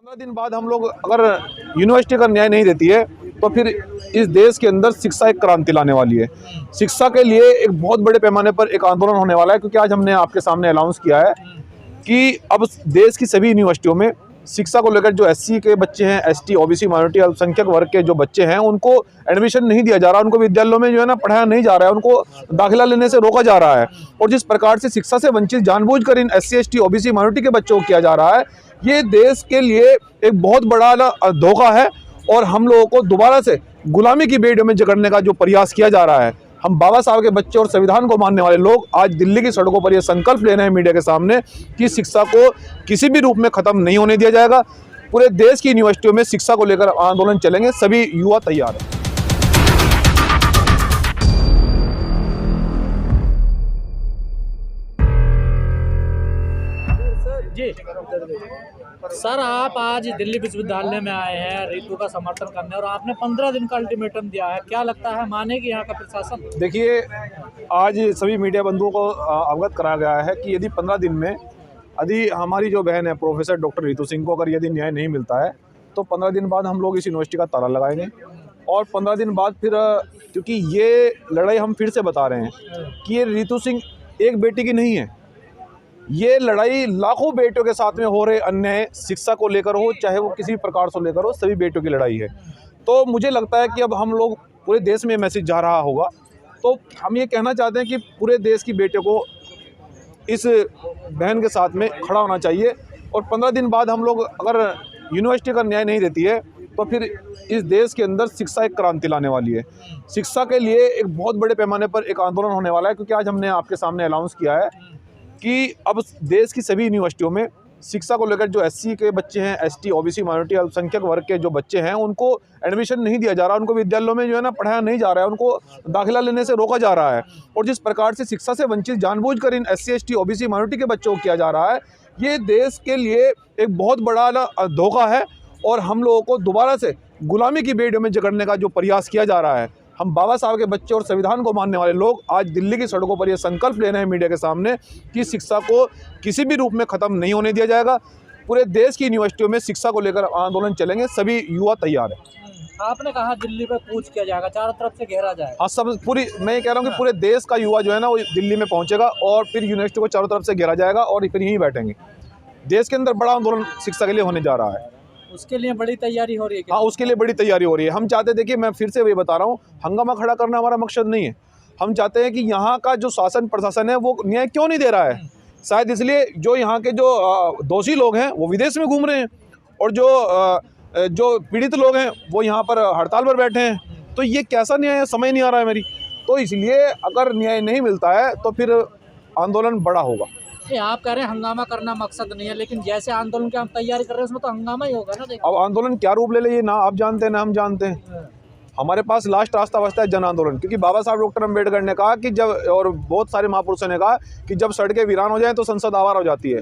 15 दिन बाद हम लोग अगर यूनिवर्सिटी का न्याय नहीं देती है तो फिर इस देश के अंदर शिक्षा एक क्रांति लाने वाली है। शिक्षा के लिए एक बहुत बड़े पैमाने पर एक आंदोलन होने वाला है, क्योंकि आज हमने आपके सामने अनाउंस किया है कि अब देश की सभी यूनिवर्सिटियों में शिक्षा को लेकर जो एससी के बच्चे हैं, एसटी, ओबीसी, माइनॉरिटी, अल्पसंख्यक वर्ग के जो बच्चे हैं उनको एडमिशन नहीं दिया जा रहा, उनको विद्यालयों में जो है ना पढ़ाया नहीं जा रहा है, उनको दाखिला लेने से रोका जा रहा है। और जिस प्रकार से शिक्षा से वंचित जानबूझकर इन एससी, एसटी, ओबीसी, माइनॉरिटी के बच्चों को किया जा रहा है, ये देश के लिए एक बहुत बड़ा धोखा है। और हम लोगों को दोबारा से गुलामी की बेड़ियों में जकड़ने का जो प्रयास किया जा रहा है, हम बाबा साहब के बच्चे और संविधान को मानने वाले लोग आज दिल्ली की सड़कों पर यह संकल्प ले रहे हैं मीडिया के सामने कि शिक्षा को किसी भी रूप में खत्म नहीं होने दिया जाएगा। पूरे देश की यूनिवर्सिटियों में शिक्षा को लेकर आंदोलन चलेंगे, सभी युवा तैयार हैं। जी सर, आप आज दिल्ली विश्वविद्यालय में आए हैं रितु का समर्थन करने, और आपने 15 दिन का अल्टीमेटम दिया है। क्या लगता है, मानेगी यहाँ का प्रशासन? देखिए, आज सभी मीडिया बंधुओं को अवगत कराया गया है कि यदि 15 दिन में यदि हमारी जो बहन है प्रोफेसर डॉक्टर रितु सिंह को अगर यदि न्याय नहीं मिलता है तो 15 दिन बाद हम लोग इस यूनिवर्सिटी का ताला लगाएंगे। और 15 दिन बाद फिर, क्योंकि ये लड़ाई हम फिर से बता रहे हैं कि ये रितु सिंह एक बेटी की नहीं है, ये लड़ाई लाखों बेटियों के साथ में हो रहे अन्याय, शिक्षा को लेकर हो चाहे वो किसी भी प्रकार से लेकर हो, सभी बेटियों की लड़ाई है। तो मुझे लगता है कि अब हम लोग पूरे देश में मैसेज जा रहा होगा, तो हम ये कहना चाहते हैं कि पूरे देश की बेटियों को इस बहन के साथ में खड़ा होना चाहिए। और 15 दिन बाद हम लोग अगर यूनिवर्सिटी का न्याय नहीं देती है तो फिर इस देश के अंदर शिक्षा एक क्रांति लाने वाली है। शिक्षा के लिए एक बहुत बड़े पैमाने पर एक आंदोलन होने वाला है, क्योंकि आज हमने आपके सामने अनाउंस किया है कि अब देश की सभी यूनिवर्सिटियों में शिक्षा को लेकर जो एससी के बच्चे हैं, एसटी, ओबीसी, माइनॉरिटी, अल्पसंख्यक वर्ग के जो बच्चे हैं उनको एडमिशन नहीं दिया जा रहा, उनको विद्यालयों में जो है ना पढ़ाया नहीं जा रहा है, उनको दाखिला लेने से रोका जा रहा है। और जिस प्रकार से शिक्षा से वंचित जानबूझकर इन एससी, एसटी, ओबीसी, माइनॉरिटी के बच्चों को किया जा रहा है, ये देश के लिए एक बहुत बड़ा धोखा है। और हम लोगों को दोबारा से गुलामी की बेड़ियों में जकड़ने का जो प्रयास किया जा रहा है, हम बाबा साहब के बच्चे और संविधान को मानने वाले लोग आज दिल्ली की सड़कों पर यह संकल्प ले रहे हैं मीडिया के सामने कि शिक्षा को किसी भी रूप में खत्म नहीं होने दिया जाएगा। पूरे देश की यूनिवर्सिटियों में शिक्षा को लेकर आंदोलन चलेंगे, सभी युवा तैयार हैं। आपने कहा दिल्ली पे कूच किया जाएगा, चारों तरफ से घेरा जाएगा। हाँ, सब पूरी, मैं ये कह रहा हूँ कि पूरे देश का युवा जो है ना वो दिल्ली में पहुँचेगा और फिर यूनिवर्सिटी को चारों तरफ से घेरा जाएगा और फिर यहीं बैठेंगे। देश के अंदर बड़ा आंदोलन शिक्षा के लिए होने जा रहा है। उसके लिए बड़ी तैयारी हो रही है? हाँ, उसके लिए बड़ी तैयारी हो रही है। हम चाहते, देखिए मैं फिर से वही बता रहा हूँ, हंगामा खड़ा करना हमारा मकसद नहीं है। हम चाहते हैं कि यहाँ का जो शासन प्रशासन है वो न्याय क्यों नहीं दे रहा है। शायद इसलिए जो यहाँ के जो दोषी लोग हैं वो विदेश में घूम रहे हैं और जो पीड़ित लोग हैं वो यहाँ पर हड़ताल पर बैठे हैं। तो ये कैसा न्याय है, समझ नहीं आ रहा है मेरी। तो इसलिए अगर न्याय नहीं मिलता है तो फिर आंदोलन बड़ा होगा। आप कह रहे हैं हंगामा करना मकसद नहीं है, लेकिन जैसे आंदोलन की हम तैयारी कर रहे हैं उसमें तो हंगामा ही होगा ना। अब आंदोलन क्या रूप ले ये ना आप जानते हैं ना हम जानते हैं। हमारे पास लास्ट रास्ता बचता है जन आंदोलन, क्योंकि बाबा साहब डॉक्टर अम्बेडकर ने कहा कि जब, और बहुत सारे महापुरुषों ने कहा कि जब सड़कें वीरान हो जाएं तो संसद आवारा हो जाती है।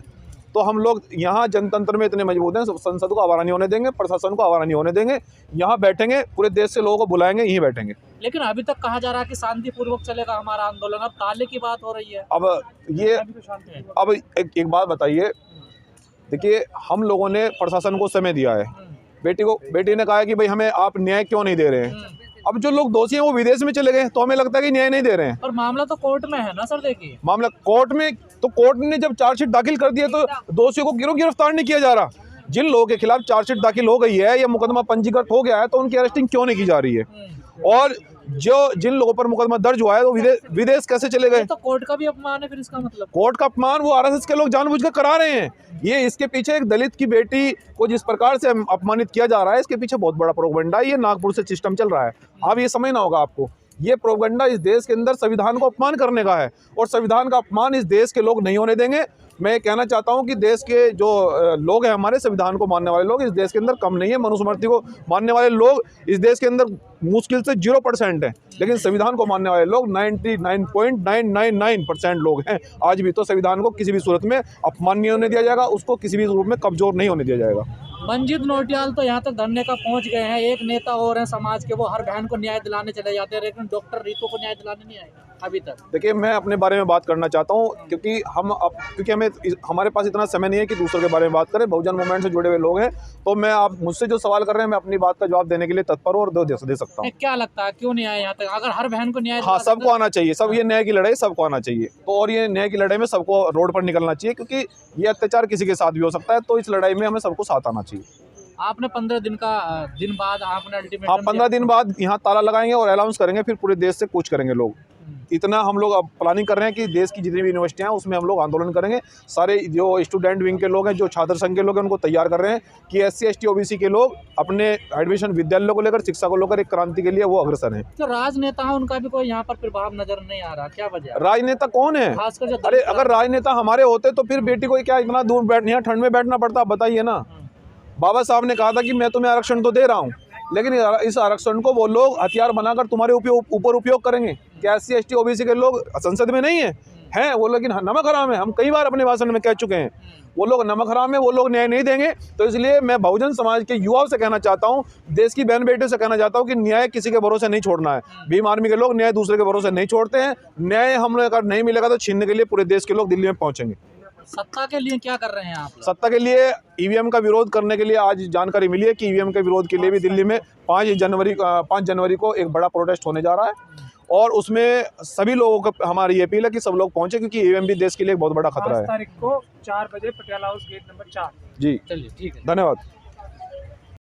तो हम लोग यहाँ जनतंत्र में इतने मजबूत हैं, संसद को आवारा नहीं होने देंगे, प्रशासन को आवारा नहीं होने देंगे। यहाँ बैठेंगे, पूरे देश से लोगों को बुलाएंगे, यहीं बैठेंगे। लेकिन अभी तक कहा जा रहा है कि शांतिपूर्वक चलेगा हमारा आंदोलन, अब ताले की बात हो रही है। अब एक बात बताइए, देखिए हम लोगों ने प्रशासन को समय दिया है, बेटी ने कहा है कि भाई हमें आप न्याय क्यों नहीं दे रहे हैं। अब जो लोग दोषी हैं वो विदेश में चले गए तो हमें लगता है कि न्याय नहीं दे रहे हैं। और मामला तो कोर्ट में है ना सर। देखिए मामला कोर्ट में, तो कोर्ट ने जब चार्जशीट दाखिल कर दिया तो दोषियों को क्यों गिरफ्तार नहीं किया जा रहा। जिन लोगों के खिलाफ चार्जशीट दाखिल हो गई है या मुकदमा पंजीकृत हो गया है तो उनकी अरेस्टिंग क्यों नहीं की जा रही है। और जिन लोगों पर मुकदमा दर्ज हुआ है तो विदेश कैसे चले गए। तो कोर्ट का भी अपमान है फिर इसका मतलब। कोर्ट का अपमान वो आरएसएस के लोग जानबूझकर करा रहे हैं। ये इसके पीछे एक दलित की बेटी को जिस प्रकार से अपमानित किया जा रहा है, इसके पीछे बहुत बड़ा प्रोपेगेंडा है। ये नागपुर से सिस्टम चल रहा है, आप ये समझना होगा आपको। ये प्रोपेगेंडा इस देश के अंदर संविधान को अपमान करने का है और संविधान का अपमान इस देश के लोग नहीं होने देंगे। मैं कहना चाहता हूं कि देश के जो लोग हैं, हमारे संविधान को मानने वाले लोग इस देश के अंदर कम नहीं है। मनुस्मृति को मानने वाले लोग इस देश के अंदर मुश्किल से 0% हैं, लेकिन संविधान को मानने वाले लोग 99.999% लोग हैं आज भी। तो संविधान को किसी भी सूरत में अपमान नहीं होने दिया जाएगा, उसको किसी भी रूप में कमजोर नहीं होने दिया जाएगा। मंजीत नौटियाल तो यहाँ तक धरने का पहुँच गए हैं। एक नेता और हैं समाज के, वो हर बहन को न्याय दिलाने चले जाते हैं, लेकिन डॉक्टर रितु को न्याय दिलाने नहीं आएगा। अभी तक? देखिए, मैं अपने बारे में बात करना चाहता हूँ, क्योंकि हमारे पास इतना समय नहीं है कि दूसरों के बारे में बात करें। बहुजन मूवमेंट से जुड़े हुए लोग हैं, तो मैं आप मुझसे जो सवाल कर रहे हैं, मैं अपनी बात का जवाब देने के लिए तत्पर हूँ और दे सकता हूँ। क्या लगता है क्यों नहीं आए यहाँ तक? अगर हर बहन को न्याय हाँ, सबको आना चाहिए, सब ये न्याय की लड़ाई सबको आना चाहिए। तो और ये न्याय की लड़ाई में सबको रोड पर निकलना चाहिए, क्योंकि ये अत्याचार किसी के साथ भी हो सकता है, तो इस लड़ाई में हमें सबको साथ आना चाहिए। आपने 15 दिन बाद आपने अल्टीमेटम हाँ, 15 दिन बाद यहाँ ताला लगाएंगे और अनाउंस करेंगे, फिर पूरे देश से कूच करेंगे लोग। इतना हम लोग अब प्लानिंग कर रहे हैं कि देश की जितनी भी यूनिवर्सिटियाँ हैं उसमें हम लोग आंदोलन करेंगे। सारे जो स्टूडेंट विंग के लोग हैं, जो छात्र संघ के लोग हैं, उनको तैयार कर रहे हैं कि SC ST OBC के लोग अपने एडमिशन विद्यालयों को लेकर, शिक्षा को लेकर एक क्रांति के लिए वो अग्रसर हैं। जो राजनेता है उनका भी कोई यहाँ पर प्रभाव नजर नहीं आ रहा, क्या वजह? राजनेता कौन है? खासकर जो अरे, अगर राजनेता हमारे होते तो फिर बेटी को क्या इतना दूर यहाँ ठंड में बैठना पड़ता? बताइए ना। बाबा साहब ने कहा था कि मैं तुम्हें आरक्षण तो दे रहा हूँ, लेकिन इस आरक्षण को वो लोग हथियार बनाकर तुम्हारे ऊपर उपयोग करेंगे। क्या SC ST OBC के लोग संसद में नहीं हैं वो, लेकिन नमक हराम है। हम कई बार अपने भाषण में कह चुके हैं, वो लोग नमक हराम है, वो लोग न्याय नहीं देंगे। तो इसलिए मैं बहुजन समाज के युवाओं से कहना चाहता हूँ, देश की बहन बेटियों से कहना चाहता हूँ कि न्याय किसी के भरोसे नहीं छोड़ना है। भीम आर्मी के लोग न्याय दूसरे के भरोसे नहीं छोड़ते हैं। न्याय हम लोग अगर नहीं मिलेगा तो छीनने के लिए पूरे देश के लोग दिल्ली में पहुंचेंगे। सत्ता के लिए क्या कर रहे हैं आप? सत्ता के लिए EVM का विरोध करने के लिए आज जानकारी मिली है कि EVM के विरोध के लिए भी दिल्ली में 5 जनवरी को एक बड़ा प्रोटेस्ट होने जा रहा है, और उसमें सभी लोगों को हमारी अपील है कि सब लोग पहुंचे, क्योंकि EVM भी देश के लिए एक बहुत बड़ा खतरा है। 5 तारीख को 4 बजे पटियाला हाउस गेट नंबर 4। जी, चलिए, ठीक है, धन्यवाद।